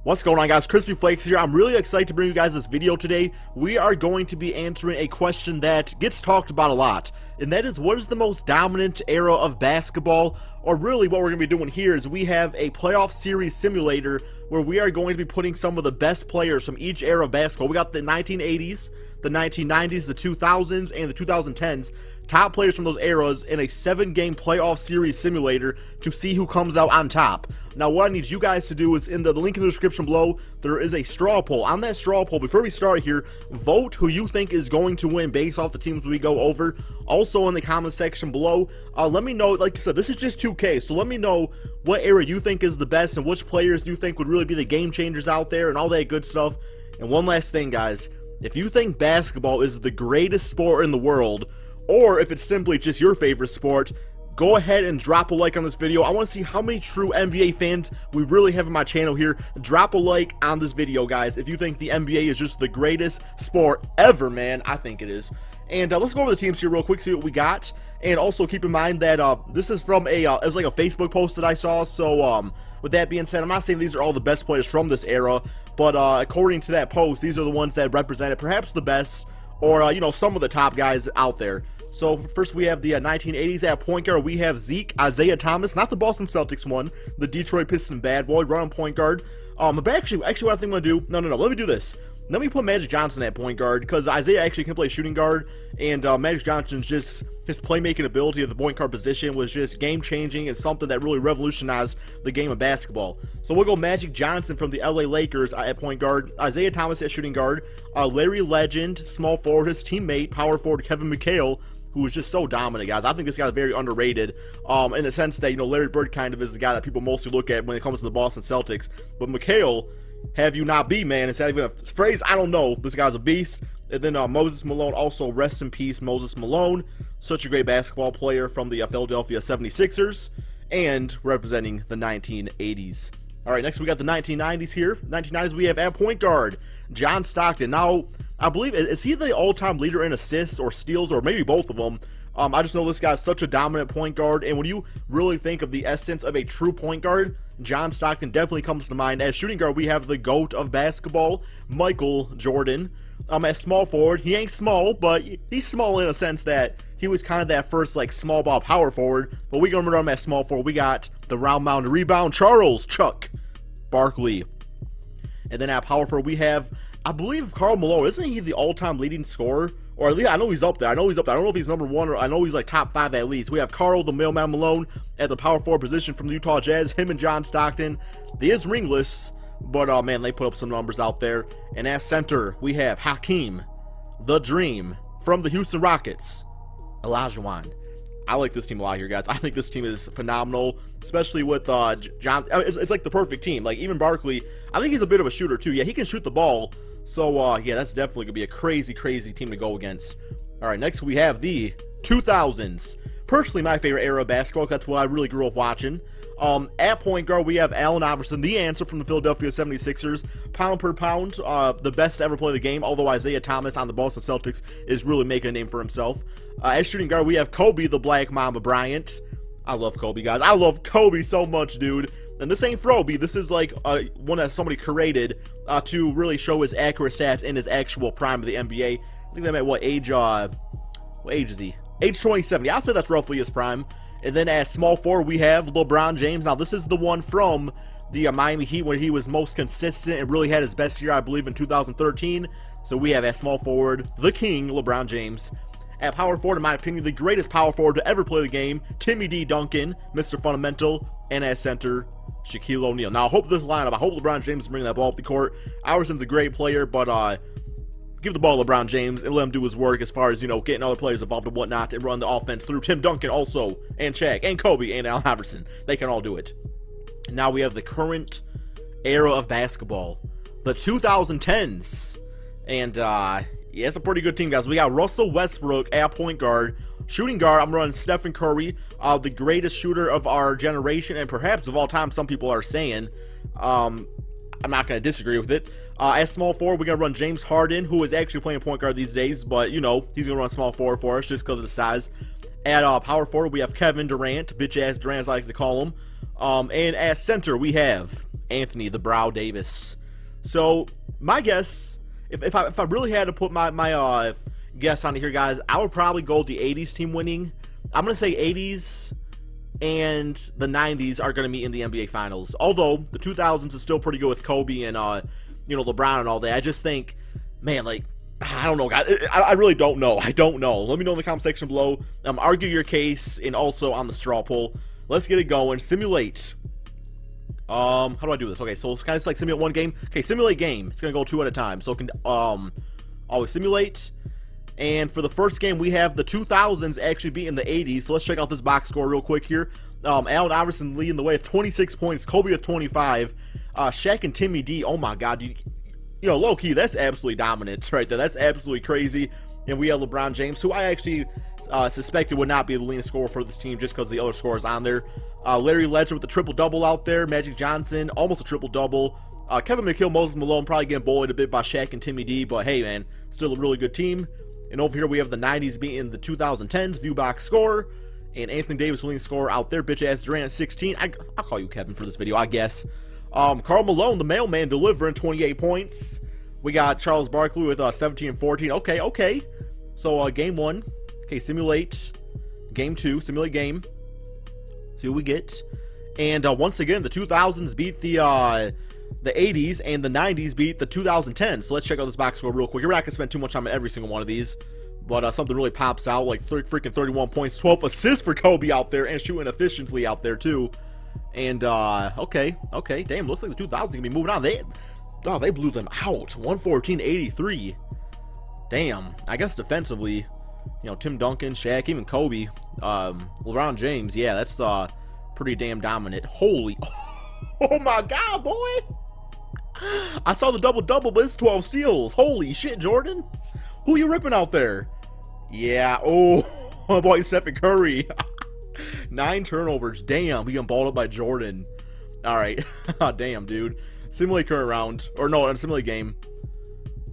What's going on, guys? Crispy Flakes here. I'm really excited to bring you guys this video today. We are going to be answering a question that gets talked about a lot, and that is, what is the most dominant era of basketball? Or really, what we're going to be doing here is we have a playoff series simulator where we are going to be putting some of the best players from each era of basketball. We got the 1980s, the 1990s, the 2000s, and the 2010s. Top players from those eras in a 7-game playoff series simulator to see who comes out on top. Now, what I need you guys to do is, in the link in the description below, there is a straw poll. On that straw poll, before we start here, vote who you think is going to win based off the teams we go over. Also, in the comment section below, let me know, like I said, this is just 2K, so let me know what era you think is the best and which players you think would really be the game changers out there and all that good stuff. And one last thing, guys, if you think basketball is the greatest sport in the world, or if it's simply just your favorite sport, go ahead and drop a like on this video. I want to see how many true NBA fans we really have on my channel here. Drop a like on this video, guys, if you think the NBA is just the greatest sport ever, man. I think it is. And let's go over the teams here real quick, see what we got. And also keep in mind that this is from a, it was like a Facebook post that I saw. So with that being said, I'm not saying these are all the best players from this era, but according to that post, these are the ones that represented perhaps the best, or you know, some of the top guys out there. So first we have the 1980s at point guard. We have Zeke, Isaiah Thomas, not the Boston Celtics one, the Detroit Pistons bad boy, running point guard. But actually what I think I'm gonna do, no, let me do this. Let me put Magic Johnson at point guard, because Isaiah actually can play shooting guard, and Magic Johnson's just, his playmaking ability at the point guard position was just game-changing and something that really revolutionized the game of basketball. So we'll go Magic Johnson from the LA Lakers at point guard, Isaiah Thomas at shooting guard, Larry Legend, small forward, his teammate, power forward Kevin McHale, who was just so dominant, guys. I think this guy's very underrated, in the sense that, you know, Larry Bird kind of is the guy that people mostly look at when it comes to the Boston Celtics. But McHale, have you not be, man? It's not even a phrase, I don't know. This guy's a beast. And then Moses Malone, also rest in peace, Moses Malone. Such a great basketball player from the Philadelphia 76ers and representing the 1980s. All right, next we got the 1990s here. 1990s, we have at point guard, John Stockton. Now, I believe, is he the all-time leader in assists or steals, or maybe both of them? I just know this guy's such a dominant point guard, and when you really think of the essence of a true point guard, John Stockton definitely comes to mind. As shooting guard, we have the GOAT of basketball, Michael Jordan. At small forward, he ain't small, but he's small in a sense that he was kind of that first, like, small ball power forward, but we gonna run him at small forward. We got the round mound rebound, Charles Chuck Barkley. And then at power forward, we have, I believe, Karl Malone. Isn't he the all-time leading scorer? Or at least, I know he's up there. I don't know if he's number one, or I know he's like top 5 at least. We have Karl the Mailman Malone at the power forward position from the Utah Jazz. Him and John Stockton. He is ringless, but man, they put up some numbers out there. And at center, we have Hakeem, the Dream, from the Houston Rockets, Olujawon. I like this team a lot here, guys. I think this team is phenomenal, especially with John. It's like the perfect team. Like, even Barkley, I think he's a bit of a shooter too. Yeah, he can shoot the ball. So, yeah, that's definitely going to be a crazy, crazy team to go against. All right, next we have the 2000s. Personally, my favorite era of basketball, because that's what I really grew up watching. At point guard, we have Allen Iverson, the answer from the Philadelphia 76ers. Pound per pound, the best to ever play the game, although Isaiah Thomas on the Boston Celtics is really making a name for himself. At shooting guard, we have Kobe, the Black Mamba Bryant. I love Kobe, guys. I love Kobe so much, dude. And this ain't Froby. This is like one that somebody created to really show his accurate stats in his actual prime of the NBA. I think that meant what age is he? Age 27. Yeah, I'll say that's roughly his prime. And then at small forward, we have LeBron James. Now, this is the one from the Miami Heat when he was most consistent and really had his best year, I believe, in 2013. So we have at small forward, the king, LeBron James. At power forward, in my opinion, the greatest power forward to ever play the game, Timmy D. Duncan, Mr. Fundamental. And at center, Shaquille O'Neal. Now, I hope this lineup, I hope LeBron James is bringing that ball up the court. Iverson's a great player, but give the ball to LeBron James and let him do his work as far as, you know, getting other players involved and whatnot, and run the offense through Tim Duncan also, and Shaq, and Kobe, and Allen Iverson. They can all do it. And now we have the current era of basketball, the 2010s. And, yeah, it's a pretty good team, guys. We got Russell Westbrook at point guard. Shooting guard, I'm running Stephen Curry, the greatest shooter of our generation, and perhaps of all time, some people are saying. I'm not going to disagree with it. At small forward, we're going to run James Harden, who is actually playing point guard these days, but, you know, he's going to run small forward for us just because of the size. At power forward, we have Kevin Durant, bitch-ass Durant as I like to call him. And at center, we have Anthony the Brow Davis. So my guess, if I really had to put my guess on here, guys, I would probably go the 80s team winning. I'm gonna say 80s and the 90s are gonna meet in the NBA Finals. Although the 2000s is still pretty good with Kobe and you know, LeBron and all that. I just think, man, like, I don't know, guys. I really don't know. I don't know. Let me know in the comment section below. Argue your case, and also on the straw poll. Let's get it going. Simulate. How do I do this? Okay, so it's kind of like simulate one game. Okay, simulate game. It's gonna go 2 at a time. So it can always simulate. And for the first game, we have the 2000s actually beating the 80s. So let's check out this box score real quick here. Allen Iverson leading the way with 26 points. Kobe with 25. SHAQ and Timmy D. Oh my God, you know, low key, that's absolutely dominant right there. That's absolutely crazy. And we have LeBron James, who I actually suspected would not be the leading scorer for this team just because the other scorers on there. Larry Ledger with the triple-double out there. Magic Johnson, almost a triple-double. Kevin McHale, Moses Malone probably getting bullied a bit by SHAQ and Timmy D, but hey, man, still a really good team. And over here we have the 90s beating the 2010s, view box score. And Anthony Davis leading scorer out there. Bitch-ass Durant at 16. I'll call you Kevin for this video, I guess. Karl Malone, the mailman, delivering 28 points. We got Charles Barkley with 17 and 14. Okay. So, game 1. Okay, simulate. Game 2, simulate game. See what we get. And once again, the 2000s beat the 80s, and the 90s beat the 2010s. So let's check out this box score real quick. We're not going to spend too much time on every single one of these, but something really pops out, like freaking 31 points, 12 assists for Kobe out there, and shooting efficiently out there, too. And, okay. Damn, looks like the 2000s going to be moving on. They blew them out. 114-83. Damn. I guess defensively, you know, Tim Duncan, SHAQ, even Kobe, LeBron James, yeah, that's pretty damn dominant. Holy, oh my God, boy! I saw the double-double, but it's 12 steals. Holy shit, Jordan. Who you ripping out there? Yeah, oh, my boy Stephen Curry. 9 turnovers. Damn, we getting balled up by Jordan. All right, damn, dude. Simulate current round, or no, simulate game.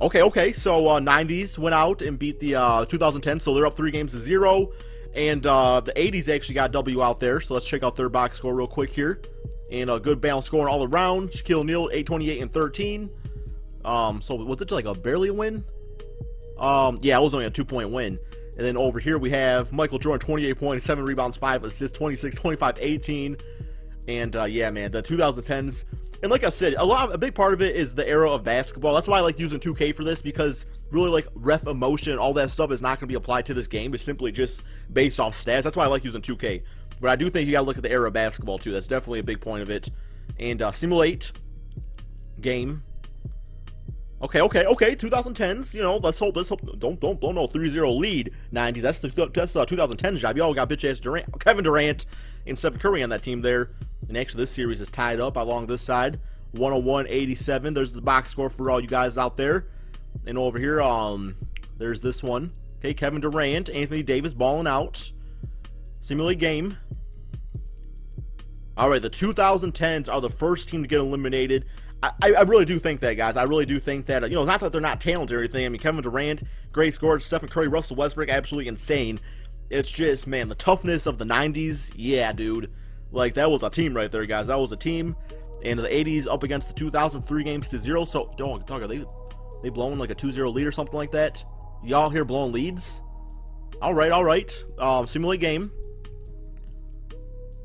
Okay. So 90s went out and beat the 2010s, so they're up 3-0, and the 80s actually got a W out there. So let's check out their box score real quick here. And a good balance scoring all around. Shaquille O'Neal 828 and 13. So was it like a barely win? Yeah, it was only a 2-point win. And then over here we have Michael Jordan 28 points, 7 rebounds, 5 assists, 26, 25, 18. And yeah, man, the 2010s. And like I said, a big part of it is the era of basketball. That's why I like using 2K for this, because really, like, ref emotion and all that stuff is not going to be applied to this game. It's simply just based off stats. That's why I like using 2K. But I do think you got to look at the era of basketball too. That's definitely a big point of it. And simulate game. Okay. 2010s. You know, let's hope. Don't know 3-0 lead. 90s. That's 2010s job. Y'all got bitch ass Kevin Durant and Stephen Curry on that team there. And actually, this series is tied up along this side, 101-87. There's the box score for all you guys out there. And over here, there's this one. Okay, Kevin Durant, Anthony Davis balling out. Simulate game. All right, the 2010s are the first team to get eliminated. I really do think that, guys. I really do think that, you know, not that they're not talented or anything. I mean, Kevin Durant, great scorer. Stephen Curry, Russell Westbrook, absolutely insane. It's just, man, the toughness of the 90s. Yeah, dude. Like, that was a team right there, guys. That was a team. And the 80s up against the 2003 games-0. So, dog, are they blowing like a 2-0 lead or something like that? Y'all here blowing leads? All right. Simulate game.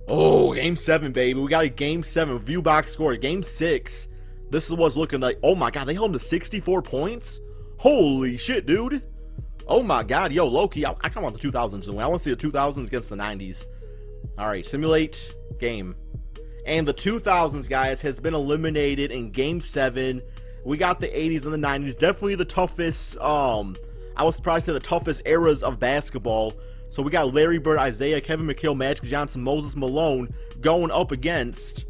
Oh, game 7, baby. We got a game 7 view box score. Game 6. This is what's looking like. Oh my God, they held them to 64 points. Holy shit, dude. Oh my God, yo, low-key, I kind of want the 2000s to win. I want to see the 2000s against the 90s. All right, simulate game. And the 2000s, guys, has been eliminated in game 7. We got the 80s and the 90s. Definitely the toughest, I would probably say the toughest eras of basketball. So we got Larry Bird, Isaiah, Kevin McHale, Magic Johnson, Moses Malone going up against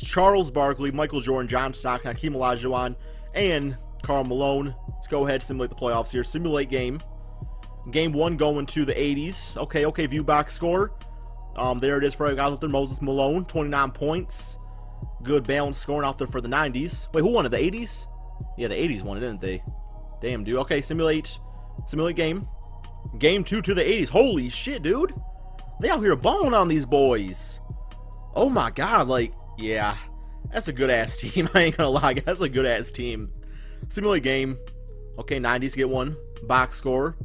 Charles Barkley, Michael Jordan, John Stockton, Hakeem Olujawon, and Karl Malone. Let's go ahead and simulate the playoffs here. Simulate game. Game 1 going to the 80s. Okay, view box score. There it is for you guys out there. Moses Malone, 29 points. Good balance scoring out there for the 90s. Wait, who won it? The 80s? Yeah, the 80s won it, didn't they? Damn, dude. Okay, simulate game. Game 2 to the 80s. Holy shit, dude. They out here balling on these boys. Oh my God, like, yeah. That's a good-ass team. I ain't gonna lie, that's a good-ass team. Simulate game. Okay, 90s get one. Box score.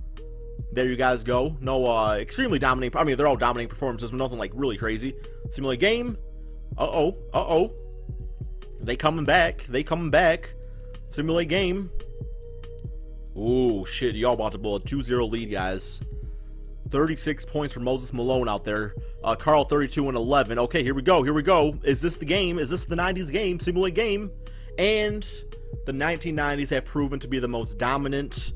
There you guys go. No, extremely dominating. I mean, they're all dominating performances, but nothing, like, really crazy. Simulate game. Uh-oh. Uh-oh. They coming back. They coming back. Simulate game. Ooh, shit. Y'all about to blow a 2-0 lead, guys. 36 points for Moses Malone out there. Carl 32 and 11. Okay, here we go. Here we go. Is this the game? Is this the 90s game? Simulate game. And the 1990s have proven to be the most dominant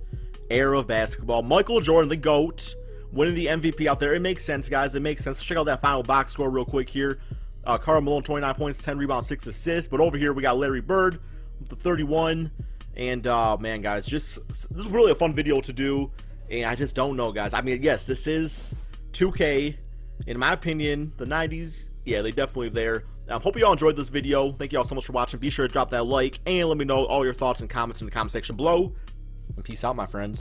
era of basketball. Michael Jordan, the GOAT, winning the MVP out there. It makes sense, guys. It makes sense. Check out that final box score real quick here. Karl Malone, 29 points, 10 rebounds, 6 assists. But over here, we got Larry Bird with the 31. And, man, guys, this is really a fun video to do. And I just don't know, guys. I mean, yes, this is 2K. In my opinion, the 90s, yeah, they definitely there. Hope you all enjoyed this video. Thank you all so much for watching. Be sure to drop that like and let me know all your thoughts and comments in the comment section below. And peace out, my friends.